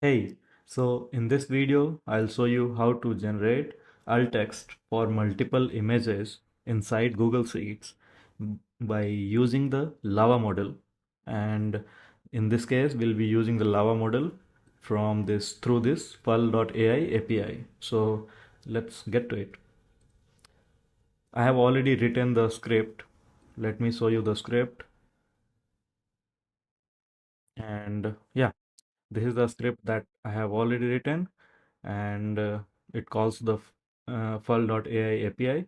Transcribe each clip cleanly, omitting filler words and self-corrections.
Hey, so in this video, I'll show you how to generate alt text for multiple images inside Google Sheets by using the LLaVA model. And in this case, we'll be using the LLaVA model from this through this Pul.ai API. So let's get to it. I have already written the script. Let me show you the script. And yeah, this is the script that I have already written, and it calls the full.ai API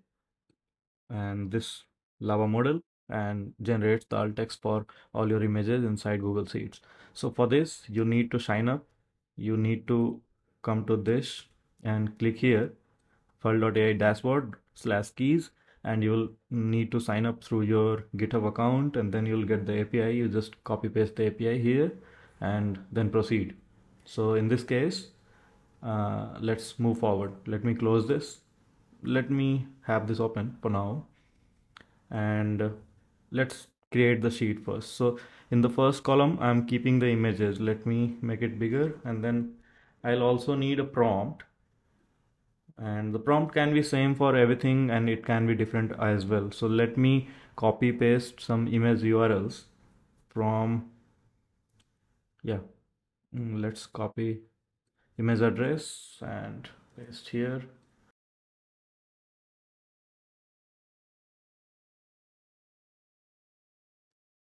and this lava model and generates the alt text for all your images inside Google Sheets. So for this, you need to sign up. You need to come to this and click here, full.ai dashboard/keys, and you'll need to sign up through your GitHub account, and then you'll get the API. You just copy paste the API here and then proceed. So in this case, let's move forward. Let me close this. Let me have this open for now, and let's create the sheet first. So in the first column, I'm keeping the images. Let me make it bigger, and then I'll also need a prompt, and the prompt can be same for everything and it can be different as well. So let me copy paste some image URLs from, yeah, let's copy image address and paste here.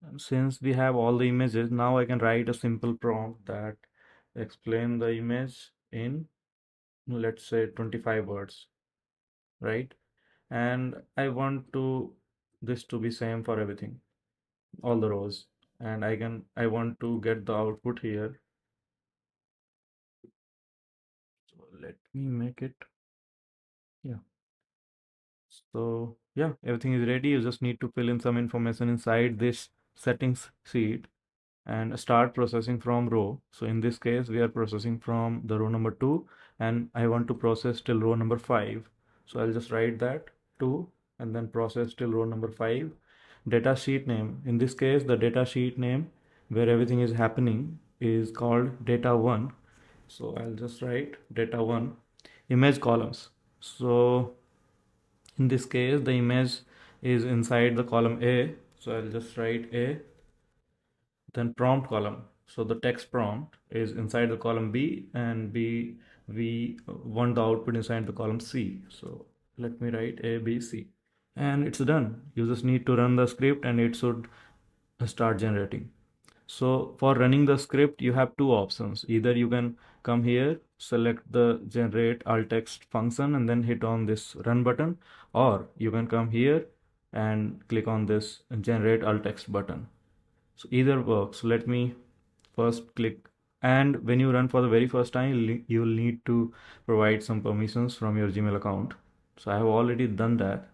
And since we have all the images, now I can write a simple prompt that explain the image in, let's say, 25 words, right? And I want to this to be same for everything, all the rows. And I want to get the output here. So let me make it, yeah. So yeah, everything is ready. You just need to fill in some information inside this settings sheet and start processing from row. So in this case, we are processing from the row number 2, and I want to process till row number 5. So I'll just write that 2 and then process till row number 5. Data sheet name. In this case, the data sheet name where everything is happening is called data 1. So I'll just write data 1. Image columns. So in this case, the image is inside the column A. So I'll just write A. Then prompt column. So the text prompt is inside the column B, and B, we want the output inside the column C. So let me write A, B, C. And it's done. You just need to run the script and it should start generating. So for running the script, you have two options. Either you can come here, select the generate alt text function and then hit on this run button, or you can come here and click on this generate alt text button. So either works. Let me first click, and when you run for the very first time, you'll need to provide some permissions from your Gmail account. So I have already done that.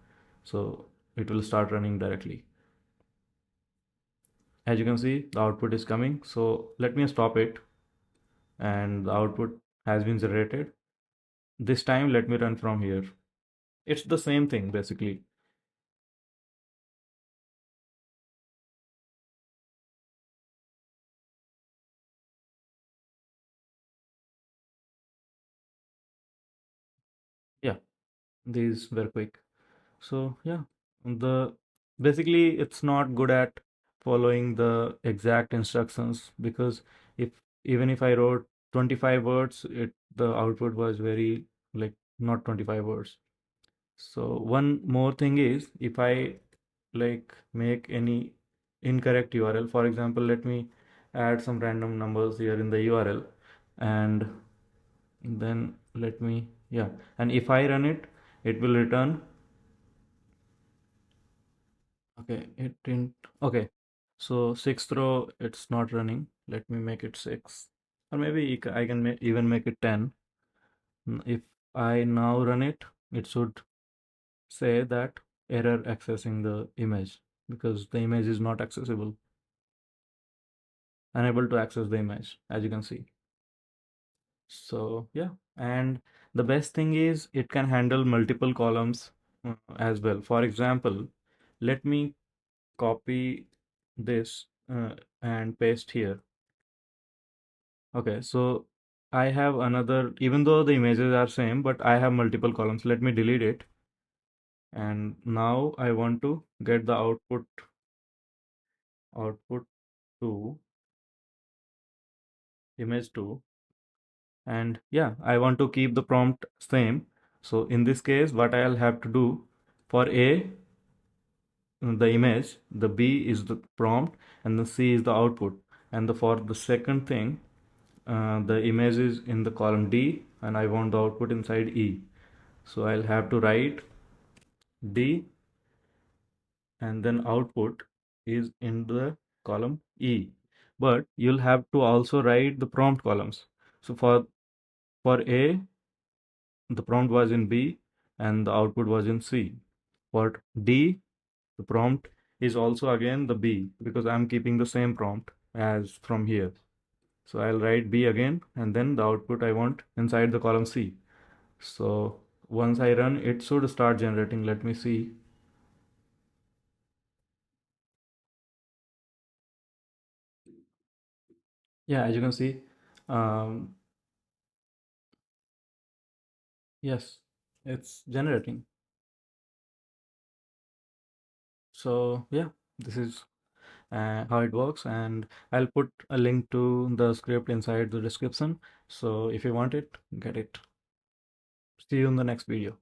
So it will start running directly. As you can see, the output is coming. So let me stop it, and the output has been generated. This time, let me run from here. It's the same thing basically. Yeah, these were quick. So yeah, the basically it's not good at following the exact instructions, because if even if I wrote 25 words, the output was very like not 25 words. So one more thing is, if I like make any incorrect URL, for example, let me add some random numbers here in the URL, and then let me, yeah, and if I run it, it will return. Okay, it didn't. Okay, so sixth row, it's not running. Let me make it 6, or maybe I can even make it 10. If I now run it, it should say that error accessing the image, because the image is not accessible, unable to access the image, as you can see. So yeah, and the best thing is it can handle multiple columns as well. For example, let me copy this and paste here. Okay, so I have another, even though the images are same, but I have multiple columns. Let me delete it. And now I want to get the output to image 2. And yeah, I want to keep the prompt same. So in this case, what I'll have to do for A, the image, the B is the prompt, and the C is the output. And for the second thing, the image is in the column D, and I want the output inside E. So I'll have to write D, and then output is in the column E. But you'll have to also write the prompt columns. So for A, the prompt was in B and the output was in C. For D, the prompt is also again the B because I'm keeping the same prompt as from here. So I'll write B again, and then the output I want inside the column C. So once I run, it should start generating. Let me see. Yeah, as you can see, um, yes, it's generating. So yeah, this is how it works, and I'll put a link to the script inside the description. So if you want it, get it. See you in the next video.